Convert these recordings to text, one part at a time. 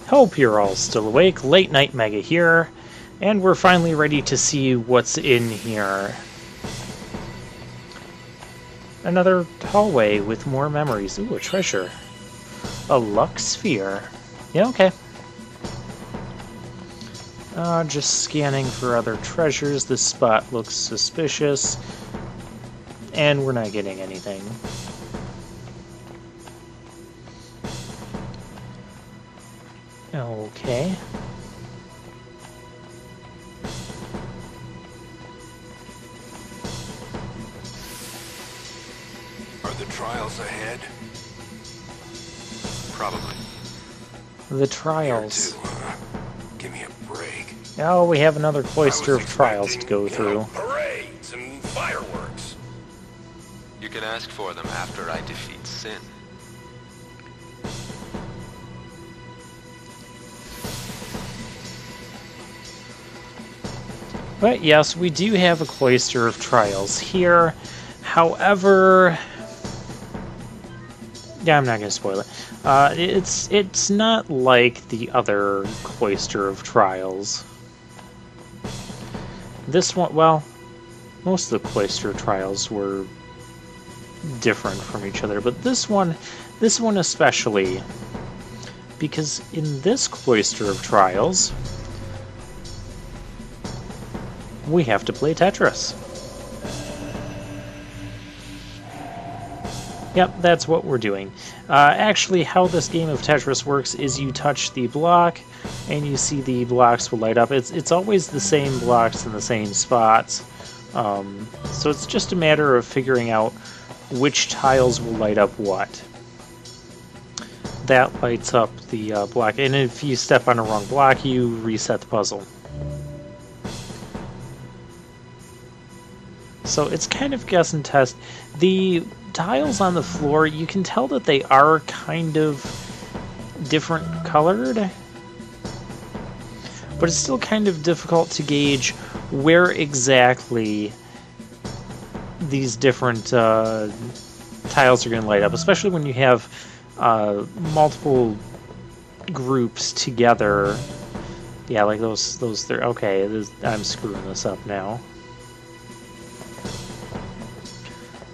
Hope you're all still awake. Late Night Mega here, and we're finally ready to see what's in here. Another hallway with more memories. Ooh, a treasure. A luck sphere. Yeah, okay. Just scanning for other treasures. This spot looks suspicious. And we're not getting anything. Okay. Are the trials ahead? Probably. The trials. Here too, give me a break. Oh, we have another Cloister of Trials to go through. Parades and fireworks. You can ask for them after I defeat sin. But yes, we do have a Cloister of Trials here. However, yeah, I'm not going to spoil it. It's not like the other Cloister of Trials. This one, well, most of the Cloister of Trials were different from each other, but this one especially, because in this Cloister of Trials, we have to play Tetris. Yep, that's what we're doing. Actually, how this game of Tetris works is you touch the block, and you see the blocks will light up. It's always the same blocks in the same spots. So it's just a matter of figuring out which tiles will light up what. That lights up the block, and if you step on a wrong block, you reset the puzzle. So it's kind of guess and test. The tiles on the floor, you can tell that they are kind of different colored, but it's still kind of difficult to gauge where exactly these different tiles are going to light up, especially when you have multiple groups together. Yeah, like those three. Okay, I'm screwing this up now.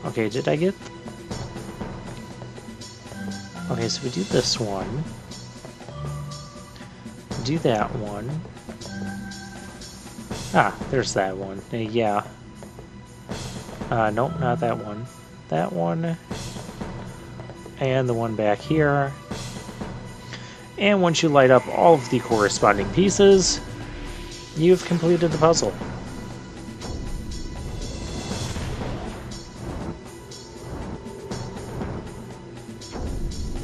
Okay, did I get... Okay, so we do this one. Do that one. Ah, there's that one. Yeah. Nope, not that one. That one. And the one back here. And once you light up all of the corresponding pieces, you've completed the puzzle.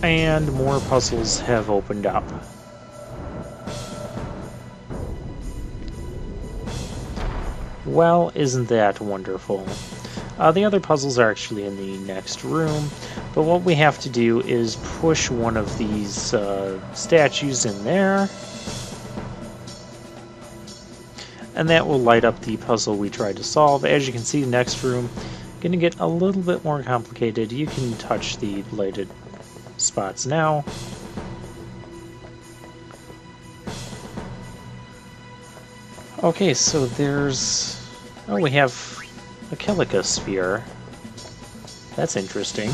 And more puzzles have opened up. Well, isn't that wonderful? The other puzzles are actually in the next room, but what we have to do is push one of these statues in there, and that will light up the puzzle we tried to solve. As you can see, the next room going to get a little bit more complicated. You can touch the lighted spots now. Okay, so there's... Oh, we have a Calica sphere. That's interesting.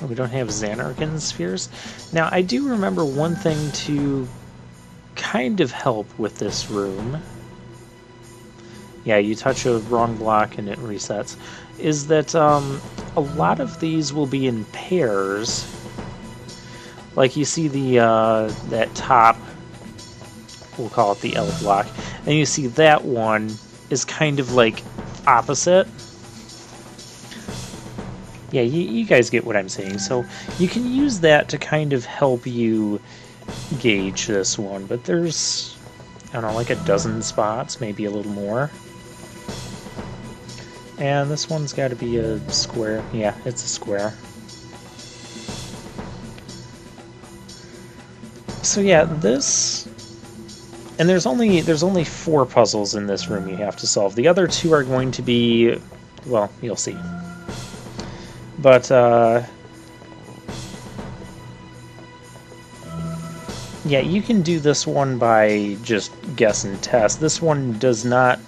Oh, we don't have Xanarkin spheres. Now, I do remember one thing to kind of help with this room. Yeah, you touch a wrong block and it resets. Is that a lot of these will be in pairs. Like you see the that top, we'll call it the L block, and you see that one is kind of like opposite. Yeah, you guys get what I'm saying. So you can use that to kind of help you gauge this one, but there's, I don't know, like a dozen spots, maybe a little more. And this one's got to be a square. Yeah, it's a square. So yeah, this... And there's only 4 puzzles in this room you have to solve. The other 2 are going to be... Well, you'll see. But, Yeah, you can do this one by just guess and test. This one does not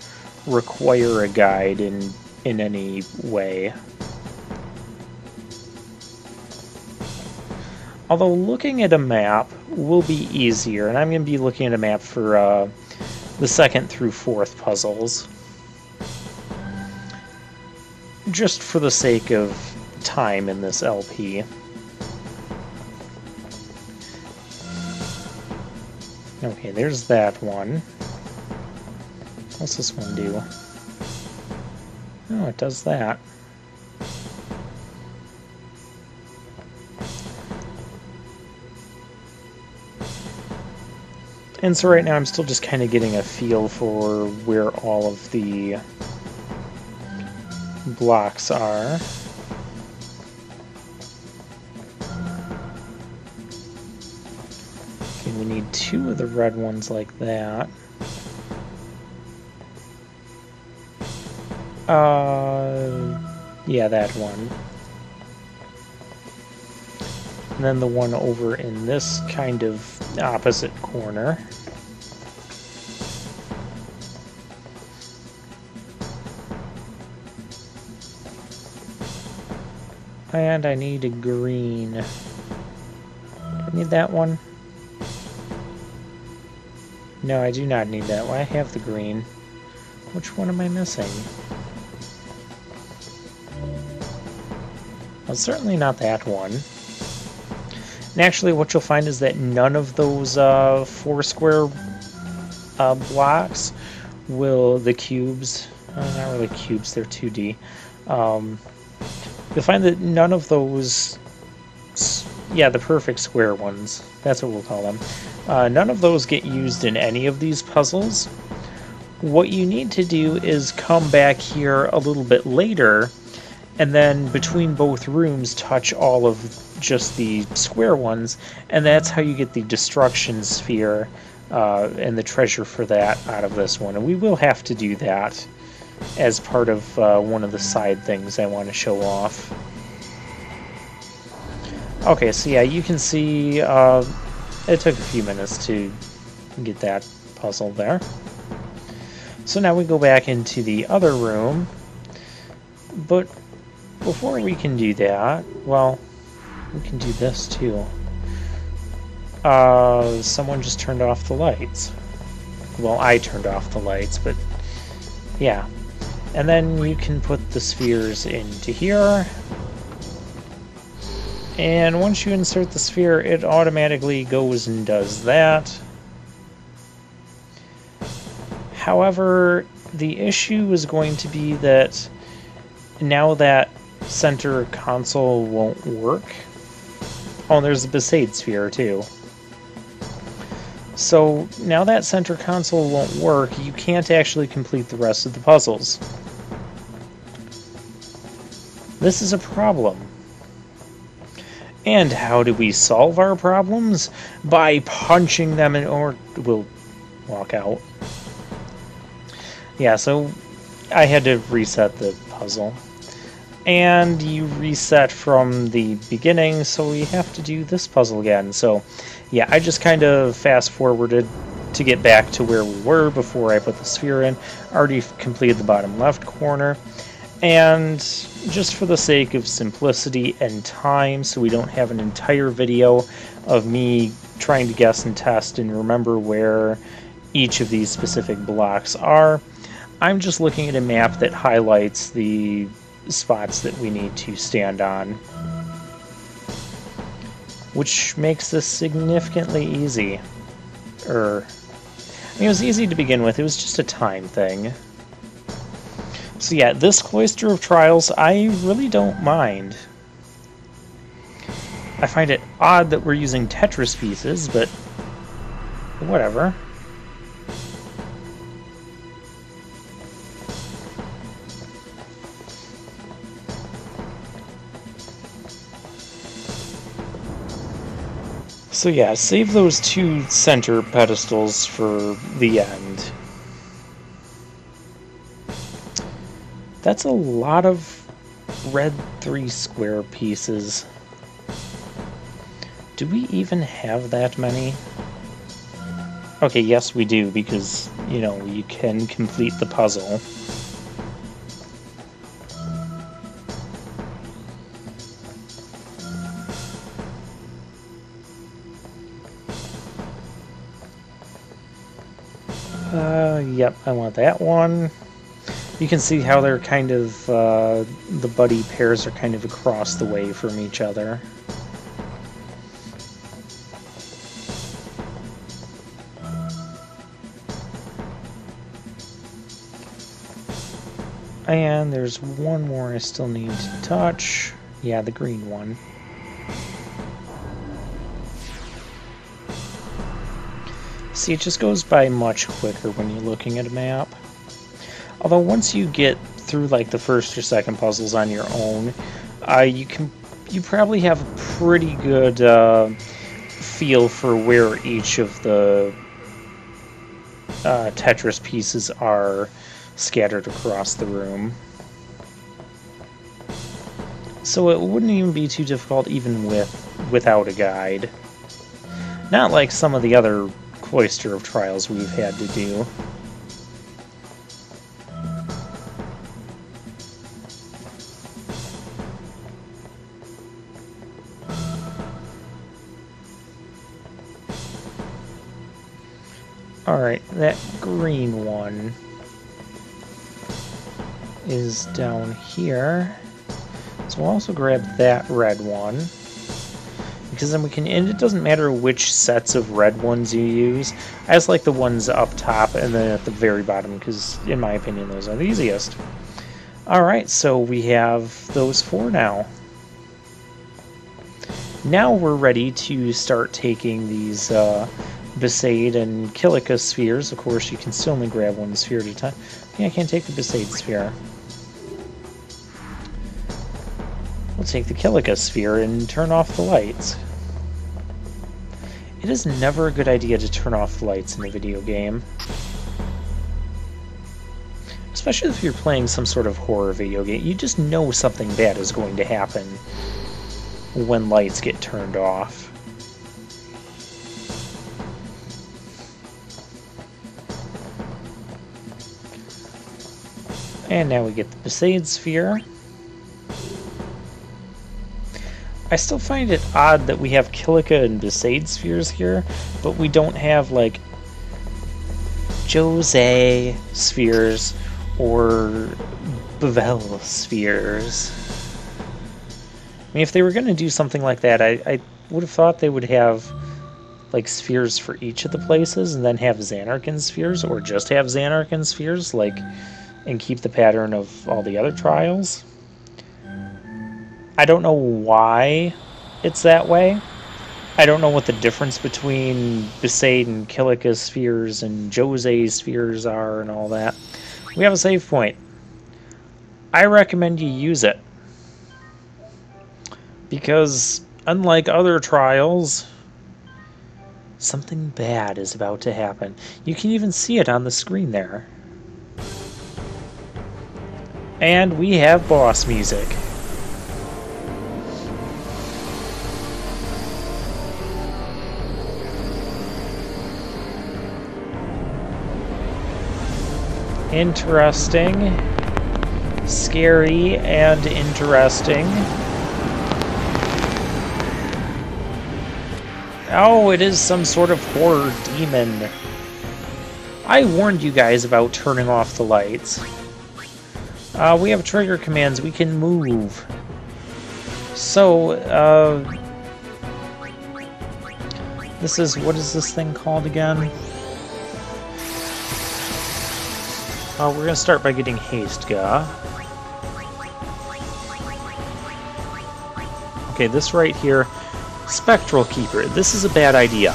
require a guide in any way. Although looking at a map will be easier, and I'm going to be looking at a map for the 2nd through 4th puzzles. Just for the sake of time in this LP. Okay, there's that one. What's this one do? Oh, it does that. And so right now I'm still just kind of getting a feel for where all of the blocks are. Okay, we need 2 of the red ones like that. Yeah, that one. And then the one over in this kind of opposite corner. And I need a green. Do I need that one? No, I do not need that one. I have the green. Which one am I missing? Well, certainly not that one. And actually what you'll find is that none of those 4 square blocks will, the cubes, not really cubes, they're 2D. You'll find that none of those, yeah, the perfect square ones, that's what we'll call them, none of those get used in any of these puzzles. What you need to do is come back here a little bit later, and then between both rooms touch all of just the square ones, and that's how you get the destruction sphere and the treasure for that out of this one. And we will have to do that as part of one of the side things I want to show off. Okay, so yeah, you can see it took a few minutes to get that puzzle there. So now we go back into the other room, but before we can do that, well, we can do this too. Someone just turned off the lights. Well, I turned off the lights, but yeah. And then you can put the spheres into here. And once you insert the sphere, it automatically goes and does that. However, the issue is going to be that now that center console won't work. Oh, and there's the Besaid sphere too. So now that center console won't work, you can't actually complete the rest of the puzzles. This is a problem. And how do we solve our problems? By punching them in, or we'll walk out. Yeah, so I had to reset the puzzle. And you reset from the beginning, so we have to do this puzzle again. So, yeah, I just kind of fast-forwarded to get back to where we were before I put the sphere in. Already completed the bottom left corner. And just for the sake of simplicity and time, so we don't have an entire video of me trying to guess and test and remember where each of these specific blocks are, I'm just looking at a map that highlights the spots that we need to stand on, which makes this significantly easy. I mean, it was easy to begin with, it was just a time thing. So yeah, this Cloister of Trials, I really don't mind. I find it odd that we're using Tetris pieces, but whatever. So yeah, save those 2 center pedestals for the end. That's a lot of red 3 square pieces. Do we even have that many? Okay, yes we do, because, you know, you can complete the puzzle. Yep, I want that one. You can see how they're kind of, the buddy pairs are kind of across the way from each other. And there's one more I still need to touch. Yeah, the green one. See, it just goes by much quicker when you're looking at a map. Although once you get through like the first or second puzzles on your own, you probably have a pretty good feel for where each of the Tetris pieces are scattered across the room. So it wouldn't even be too difficult even without a guide. Not like some of the other Cloister of Trials we've had to do. Alright, that green one is down here. So we'll also grab that red one. Because then we can, and it doesn't matter which sets of red ones you use. I just like the ones up top and then at the very bottom, because in my opinion those are the easiest. Alright, so we have those four now. Now we're ready to start taking these Besaid and Kilika spheres. Of course, you can still only grab one sphere at a time. Yeah, I can't take the Besaid sphere. We'll take the Kilika sphere and turn off the lights. It is never a good idea to turn off the lights in a video game. Especially if you're playing some sort of horror video game. You just know something bad is going to happen when lights get turned off. And now we get the Besaid sphere. I still find it odd that we have Kilika and Besaid spheres here, but we don't have, like, Jose spheres or Bevel spheres. I mean, if they were going to do something like that, I would have thought they would have, like, spheres for each of the places, and then have Xanarkin spheres, or just have Xanarkin spheres, like, and keep the pattern of all the other trials. I don't know why it's that way. I don't know what the difference between Besaid and Kilika spheres and Jose spheres are and all that. We have a save point. I recommend you use it. Because, unlike other trials, something bad is about to happen. You can even see it on the screen there. And we have boss music. Interesting. Scary and interesting. Oh, it is some sort of horror demon. I warned you guys about turning off the lights. We have trigger commands. We can move. So, this is, what is this thing called again? We're going to start by getting Haste Ga. Okay, this right here, Spectral Keeper. This is a bad idea.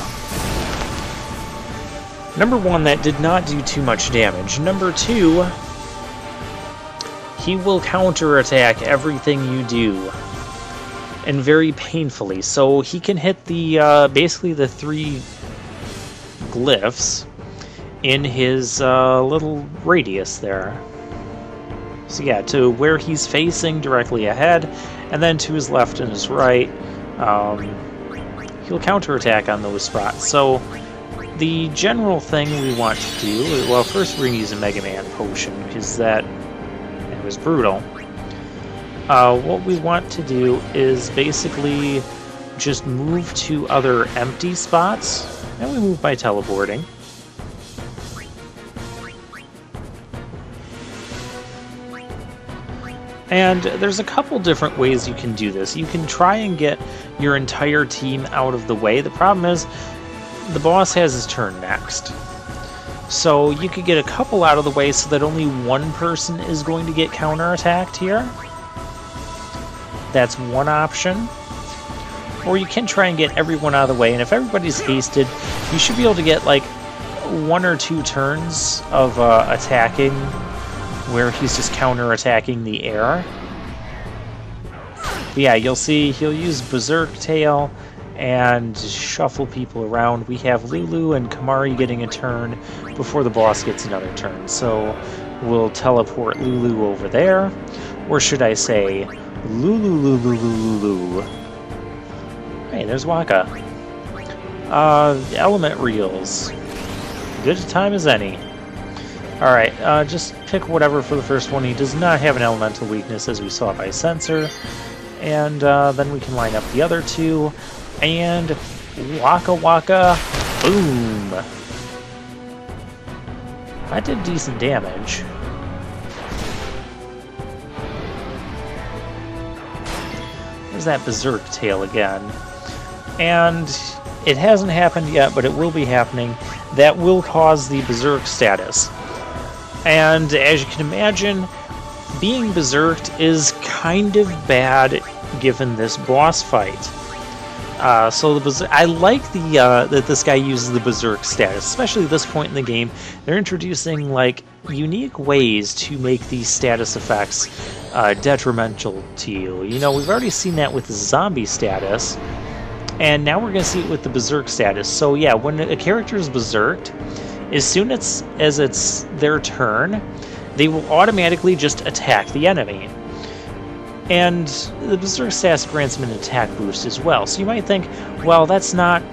Number one, that did not do too much damage. Number two, he will counterattack everything you do, and very painfully. So he can hit the basically the three glyphs in his little radius there. So yeah, to where he's facing directly ahead, and then to his left and his right, he'll counterattack on those spots. So the general thing we want to do, well, first we're going to use a Mega Man potion, because that was brutal. What we want to do is basically just move to other empty spots, and we move by teleporting. And there's a couple different ways you can do this. You can try and get your entire team out of the way. The problem is, the boss has his turn next. So you could get a couple out of the way so that only one person is going to get counterattacked here. That's one option. Or you can try and get everyone out of the way, and if everybody's hasted, you should be able to get like 1 or 2 turns of attacking where he's just counterattacking the air. But yeah, you'll see he'll use Berserk Tail and shuffle people around. We have Lulu and Kamari getting a turn before the boss gets another turn. So we'll teleport Lulu over there. Or should I say, Lulu. Hey, there's Waka. Element reels. Good time as any. Alright, just pick whatever for the first one. He does not have an elemental weakness, as we saw by Sensor. And then we can line up the other two. And Waka Waka, boom! That did decent damage. There's that Berserk Tail again. And it hasn't happened yet, but it will be happening. That will cause the Berserk status. And as you can imagine, being berserked is kind of bad given this boss fight. So I like that this guy uses the berserk status, especially at this point in the game. They're introducing like unique ways to make these status effects detrimental to you. You know, we've already seen that with the zombie status, and now we're going to see it with the berserk status. So yeah, when a character is berserked, as soon as it's their turn, they will automatically just attack the enemy. And the Berserk status grants him an attack boost as well. So you might think, well, that's not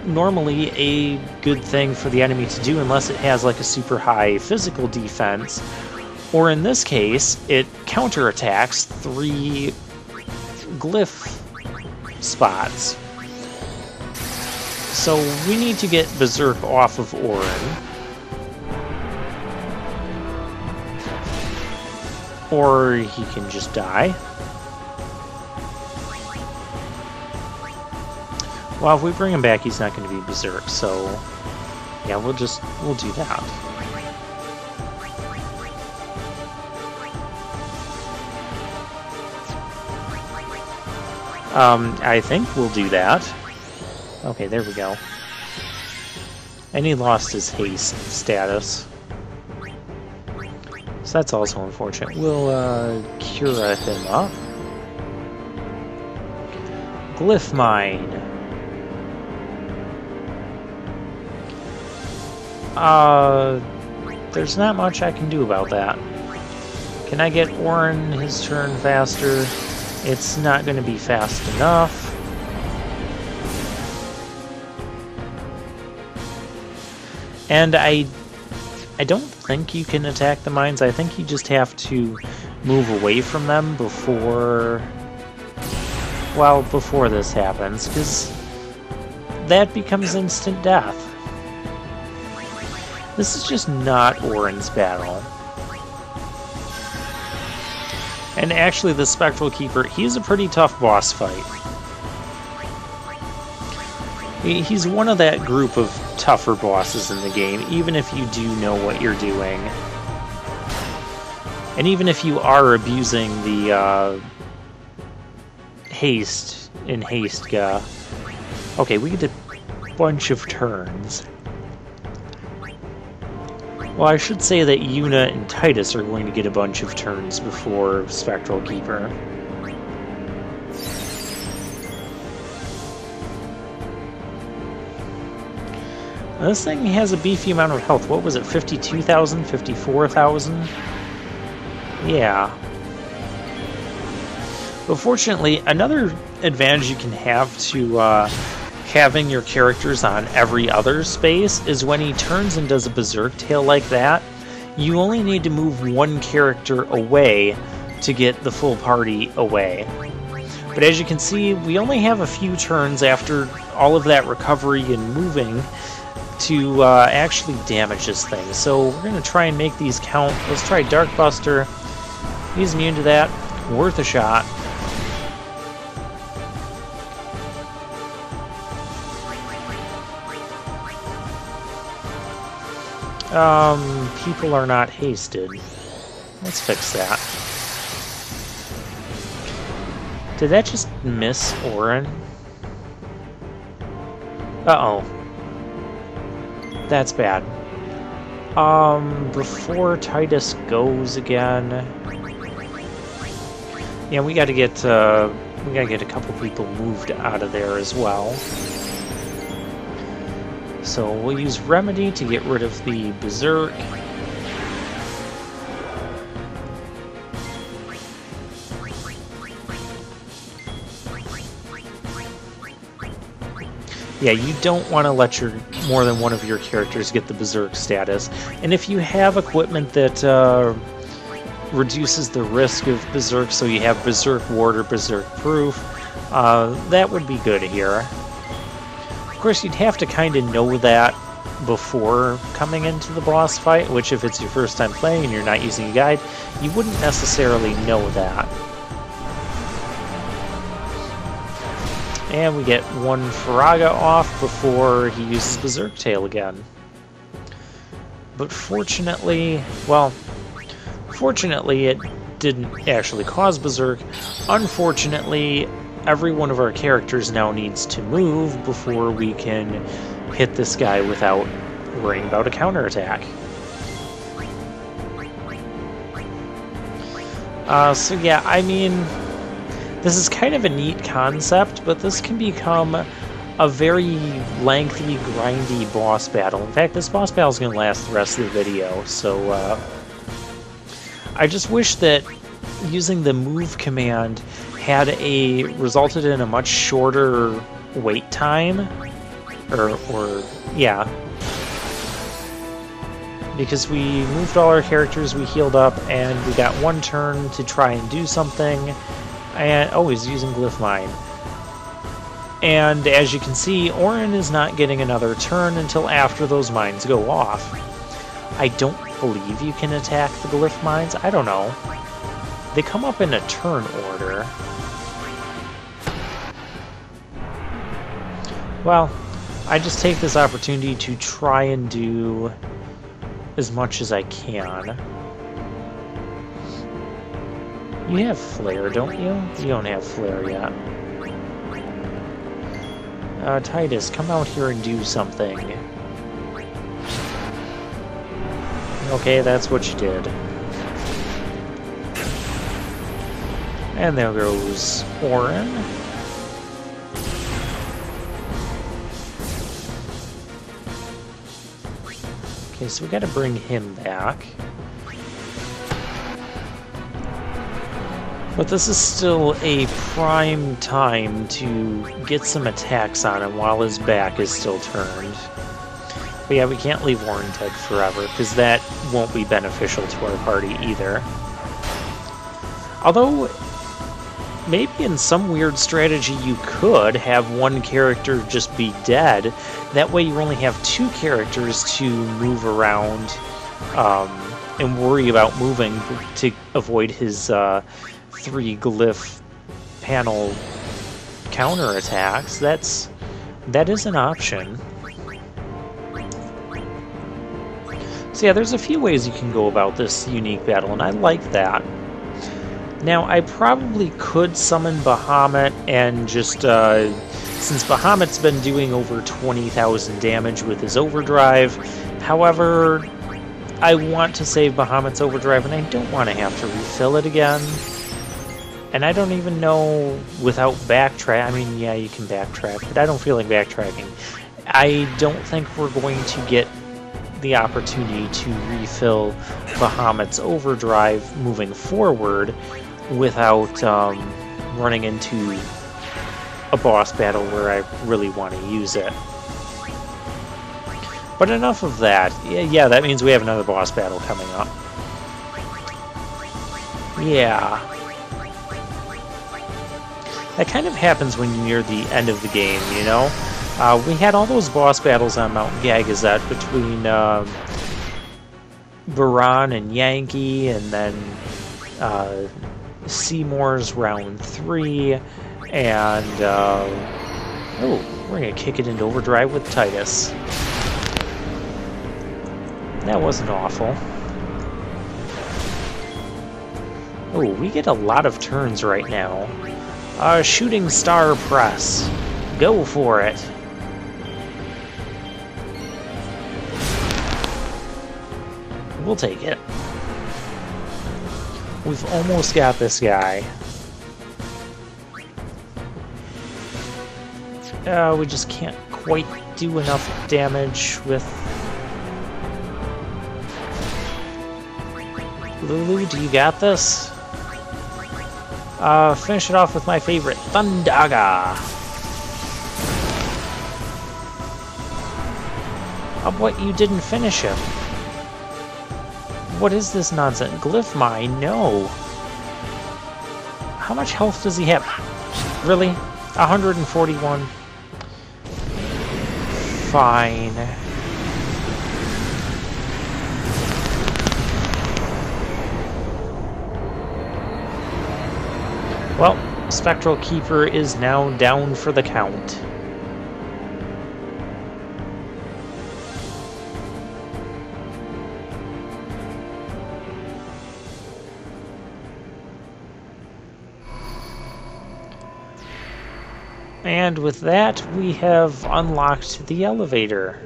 normally a good thing for the enemy to do unless it has like a super high physical defense. Or in this case, it counterattacks 3 glyph spots. So we need to get Berserk off of Orin. Or he can just die. Well, if we bring him back, he's not going to be Berserk, so yeah, we'll do that. I think we'll do that. Okay, there we go. And he lost his haste status. So that's also unfortunate. We'll Cura him up. Glyph Mine. There's not much I can do about that. Can I get Orin his turn faster? It's not going to be fast enough. And I don't think you can attack the mines. I think you just have to move away from them before this happens, because that becomes instant death. This is just not Orin's battle. And actually, the Spectral Keeper, he's a pretty tough boss fight. He's one of that group of tougher bosses in the game, even if you do know what you're doing. And even if you are abusing the haste in Haste-ga. Okay, we get a bunch of turns. Well, I should say that Yuna and Titus are going to get a bunch of turns before Spectral Keeper. This thing has a beefy amount of health. What was it, 52,000? 54,000? Yeah. But fortunately, another advantage you can have to having your characters on every other space is when he turns and does a berserk tail like that, you only need to move one character away to get the full party away. But as you can see, we only have a few turns after all of that recovery and moving to actually damage this thing. So we're going to try and make these count. Let's try Dark Buster. He's immune to that. Worth a shot. People are not hasted. Let's fix that. Did that just miss Orin? Uh-oh. That's bad. Before Titus goes again... Yeah, we gotta get a couple people moved out of there as well. So we'll use Remedy to get rid of the Berserk. Yeah, you don't want to let more than one of your characters get the Berserk status. And if you have equipment that reduces the risk of Berserk, so you have Berserk Ward or Berserk Proof, that would be good here. Of course, you'd have to kind of know that before coming into the boss fight, which if it's your first time playing and you're not using a guide, you wouldn't necessarily know that. And we get one Faraga off before he uses Berserk Tail again. But fortunately, well, fortunately it didn't actually cause Berserk. Unfortunately, every one of our characters now needs to move before we can hit this guy without worrying about a counterattack. So yeah, I mean, this is kind of a neat concept, but this can become a very lengthy, grindy boss battle. In fact, this boss battle is going to last the rest of the video, so I just wish that using the move command had resulted in a much shorter wait time, or yeah, because we moved all our characters, we healed up, and we got one turn to try and do something, and oh, he's using Glyph Mine. And as you can see, Orin is not getting another turn until after those mines go off. I don't believe you can attack the Glyph Mines. I don't know. They come up in a turn order. Well, I just take this opportunity to try and do as much as I can. You have Flare, don't you? You don't have Flare yet. Titus, come out here and do something. Okay, that's what you did. And there goes Orin. Okay, so we gotta bring him back. But this is still a prime time to get some attacks on him while his back is still turned. But yeah, we can't leave Orin dead forever, because that won't be beneficial to our party either. Although, maybe in some weird strategy you could have one character just be dead. That way you only have two characters to move around and worry about moving to avoid his 3 glyph panel counterattacks. That is an option. So yeah, there's a few ways you can go about this unique battle, and I like that. Now, I probably could summon Bahamut and just, since Bahamut's been doing over 20,000 damage with his overdrive, however, I want to save Bahamut's overdrive, and I don't want to have to refill it again. And I don't even know without backtrack. I mean, yeah, you can backtrack, but I don't feel like backtracking. I don't think we're going to get the opportunity to refill Bahamut's overdrive moving forward without running into a boss battle where I really want to use it. But enough of that. Yeah, that means we have another boss battle coming up. Yeah. That kind of happens when you're near the end of the game, you know? We had all those boss battles on Mount Gagazet between Baran and Yankee, and then Seymour's round 3, and oh, we're gonna kick it into overdrive with Titus. That wasn't awful. Oh, we get a lot of turns right now. Shooting Star Press. Go for it. We'll take it. We've almost got this guy. We just can't quite do enough damage with... Lulu, do you got this? Finish it off with my favorite, Thundaga. What, you didn't finish him? What is this nonsense? Glyph Mine? No. How much health does he have? Really? 141? Fine. Well, Spectral Keeper is now down for the count. And with that, we have unlocked the elevator.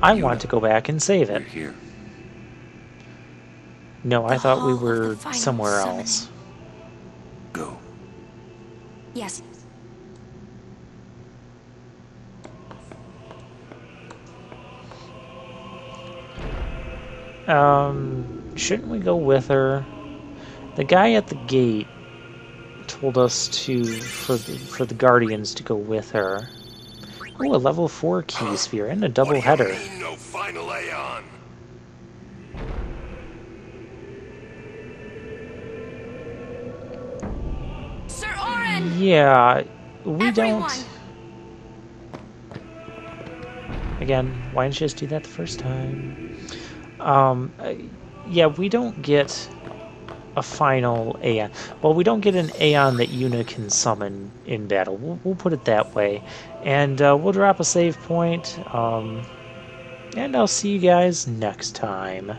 I want to go back and save it. Here. No, I thought we were final somewhere summoning. else. Go. Yes. Shouldn't we go with her? The guy at the gate told us to, for the Guardians to go with her. Oh, a level 4 key sphere and a double What do header. you mean, no final Aeon? Sir Orin! Yeah, we Everyone! don't... Again, why didn't you just do that the first time? Yeah, we don't get a final Aeon. Well, we don't get an Aeon that Yuna can summon in battle. We'll put it that way. And we'll drop a save point. And I'll see you guys next time.